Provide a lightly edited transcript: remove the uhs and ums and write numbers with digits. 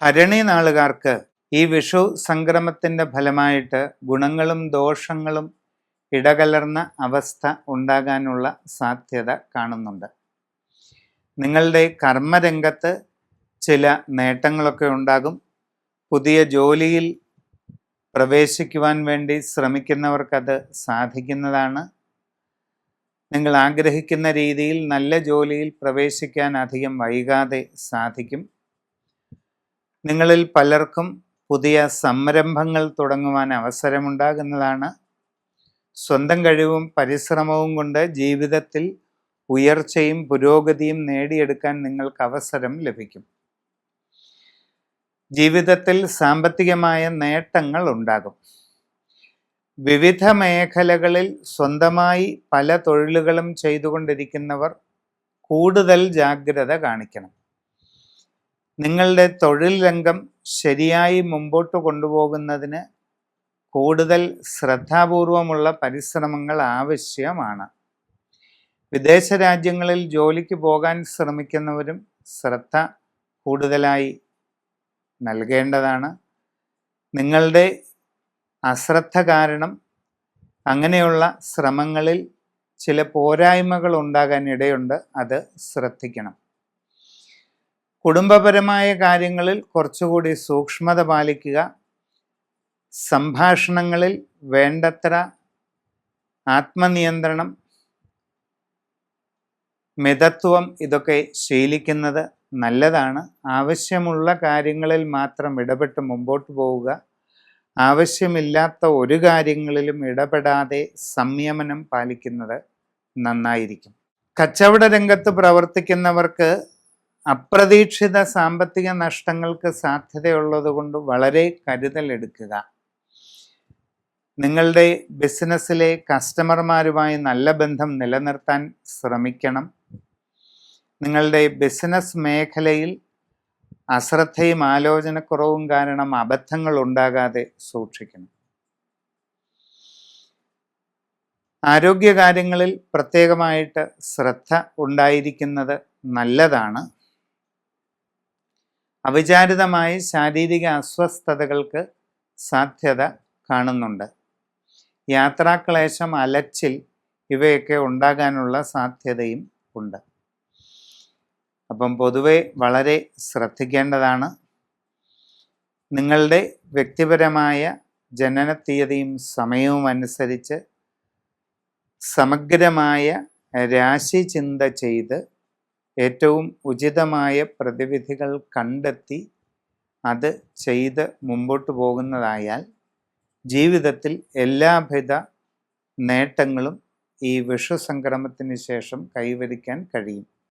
ഭരണി നാളുകാർക്ക് ഈ വിഷു സംക്രമത്തിൻ്റെ ഫലമായിട്ട് ഗുണങ്ങളും ദോഷങ്ങളും ഇടകലർന്ന അവസ്ഥ ഉണ്ടാകാനുള്ള സാധ്യത കാണുന്നുണ്ട്. നിങ്ങളുടെ കർമ്മരംഗത്ത് ചില നേട്ടങ്ങളൊക്കെ ഉണ്ടാകും. പുതിയ ജോലിയിൽ പ്രവേശിക്കുവാൻ വേണ്ടി ശ്രമിക്കുന്നവർക്കത് സാധിക്കുന്നതാണ്. നിങ്ങൾ ആഗ്രഹിക്കുന്ന രീതിയിൽ നല്ല ജോലിയിൽ പ്രവേശിക്കാൻ അധികം വൈകാതെ സാധിക്കും. നിങ്ങളിൽ പലർക്കും പുതിയ സംരംഭങ്ങൾ തുടങ്ങുവാൻ അവസരമുണ്ടാകുന്നതാണ്. സ്വന്തം കഴിവും പരിശ്രമവും കൊണ്ട് ജീവിതത്തിൽ ഉയർച്ചയും പുരോഗതിയും നേടിയെടുക്കാൻ നിങ്ങൾക്ക് അവസരം ലഭിക്കും. ജീവിതത്തിൽ സാമ്പത്തികമായ നേട്ടങ്ങൾ ഉണ്ടാകും. വിവിധ മേഖലകളിൽ സ്വന്തമായി പല തൊഴിലുകളും ചെയ്തുകൊണ്ടിരിക്കുന്നവർ കൂടുതൽ ജാഗ്രത കാണിക്കണം. നിങ്ങളുടെ തൊഴിൽ രംഗം ശരിയായി മുമ്പോട്ട് കൊണ്ടുപോകുന്നതിന് കൂടുതൽ ശ്രദ്ധാപൂർവമുള്ള പരിശ്രമങ്ങൾ ആവശ്യമാണ്. വിദേശ രാജ്യങ്ങളിൽ ജോലിക്ക് പോകാൻ ശ്രമിക്കുന്നവരും ശ്രദ്ധ കൂടുതലായി നൽകേണ്ടതാണ്. നിങ്ങളുടെ അശ്രദ്ധ കാരണം അങ്ങനെയുള്ള ശ്രമങ്ങളിൽ ചില പോരായ്മകൾ ഉണ്ടാകാൻ ഇടയുണ്ട്. അത് ശ്രദ്ധിക്കണം. കുടുംബപരമായ കാര്യങ്ങളിൽ കുറച്ചുകൂടി സൂക്ഷ്മത പാലിക്കുക. സംഭാഷണങ്ങളിൽ വേണ്ടത്ര ആത്മനിയന്ത്രണം, മിതത്വം ഇതൊക്കെ ശീലിക്കുന്നത് നല്ലതാണ്. ആവശ്യമുള്ള കാര്യങ്ങളിൽ മാത്രം ഇടപെട്ട് മുമ്പോട്ട് പോവുക. ആവശ്യമില്ലാത്ത ഒരു കാര്യങ്ങളിലും ഇടപെടാതെ സംയമനം പാലിക്കുന്നത് നന്നായിരിക്കും. കച്ചവട രംഗത്ത് പ്രവർത്തിക്കുന്നവർക്ക് അപ്രതീക്ഷിത സാമ്പത്തിക നഷ്ടങ്ങൾക്ക് സാധ്യതയുള്ളത് കൊണ്ട് വളരെ കരുതലെടുക്കുക. നിങ്ങളുടെ ബിസിനസ്സിലെ കസ്റ്റമർമാരുമായി നല്ല ബന്ധം നിലനിർത്താൻ ശ്രമിക്കണം. നിങ്ങളുടെ ബിസിനസ് മേഖലയിൽ അശ്രദ്ധയും ആലോചനക്കുറവും കാരണം അബദ്ധങ്ങൾ ഉണ്ടാകാതെ സൂക്ഷിക്കണം. ആരോഗ്യകാര്യങ്ങളിൽ പ്രത്യേകമായിട്ട് ശ്രദ്ധ ഉണ്ടായിരിക്കുന്നത് നല്ലതാണ്. അവിചാരിതമായി ശാരീരിക അസ്വസ്ഥതകൾക്ക് സാധ്യത കാണുന്നുണ്ട്. യാത്രാക്ലേശം, അലച്ചിൽ ഇവയൊക്കെ ഉണ്ടാകാനുള്ള സാധ്യതയും ഉണ്ട്. അപ്പം പൊതുവെ വളരെ ശ്രദ്ധിക്കേണ്ടതാണ്. നിങ്ങളുടെ വ്യക്തിപരമായ ജനനത്തീയതിയും സമയവും അനുസരിച്ച് സമഗ്രമായ രാശി ചിന്ത ചെയ്ത് ഏറ്റവും ഉചിതമായ പ്രതിവിധികൾ കണ്ടെത്തി അത് ചെയ്ത് മുമ്പോട്ട് പോകുന്നതായാൽ ജീവിതത്തിൽ എല്ലാവിധ നേട്ടങ്ങളും ഈ വിഷു സംക്രമത്തിന് ശേഷം കൈവരിക്കാൻ കഴിയും.